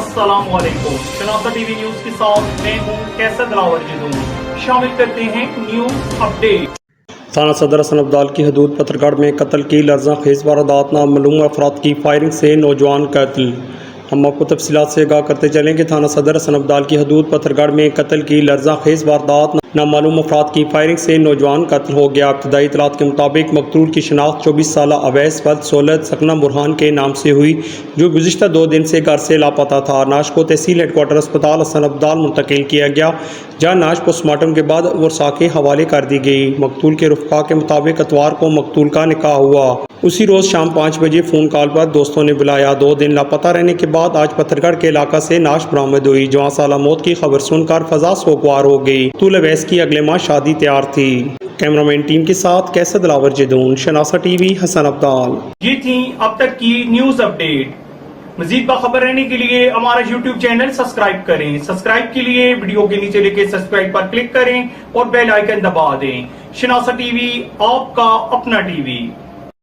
अस्सलाम वालेकुम। शनासा TV news के साथ मैं हूँ कैसर दिलावर जदून। शामिल करते हैं न्यूज अपडेट। थाना सदर हसन अब्दाल की हदूद पत्थरगढ़ में कत्ल की लर्जा खेज वारदात नामालूम अफराद की फायरिंग से नौजवान कत्ल। हम आपको तफसीलात से आगाह करते चलें कि थाना सदर हसन अब्दाल की हदूद पत्थरगढ़ में कत्ल की लर्जा खेज वारदात नामालूम अफराद की फायरिंग से नौजवान कत्ल हो गया। इब्तदाई इतलात के मुताबिक मकतूल की शनाख्त 24 साल अवैस वल्द सोलद सकना बुरहान के नाम से हुई, जो गुज़िश्ता 2 दिन से घर से लापता था। नाश को तहसील हेडक्वार्टर अस्पताल हसन अब्दाल मुंतकिल किया गया, जहाँ नाश पोस्टमार्टम के बाद वर्सा के हवाले कर दी गई। मकतूल के रुफ़का के मुताबिक इतवार को मकतूल का निकाह हुआ। उसी रोज़ शाम 5 बजे फ़ोन कॉल पर दोस्तों ने बुलाया। 2 दिन लापता रहने के बाद आज पत्थरगढ़ के इलाका से नाश बरामद हुई, जहाँ साला मौत की खबर सुनकर फजा सोगवार हो गई। तूल अवैस की अगले माह शादी तैयार थी। कैमरामैन टीम के साथ कैसर दिलावर जदून, शनासा टीवी, हसन अब्दाल। ये थी अब तक की न्यूज अपडेट। मजीद बाखबर रहने के लिए हमारा यूट्यूब चैनल सब्सक्राइब करें। सब्सक्राइब के लिए वीडियो के नीचे लिखे सब्सक्राइब पर क्लिक करें और बेल आइकन दबा दें। शनासा टीवी, आपका अपना टीवी।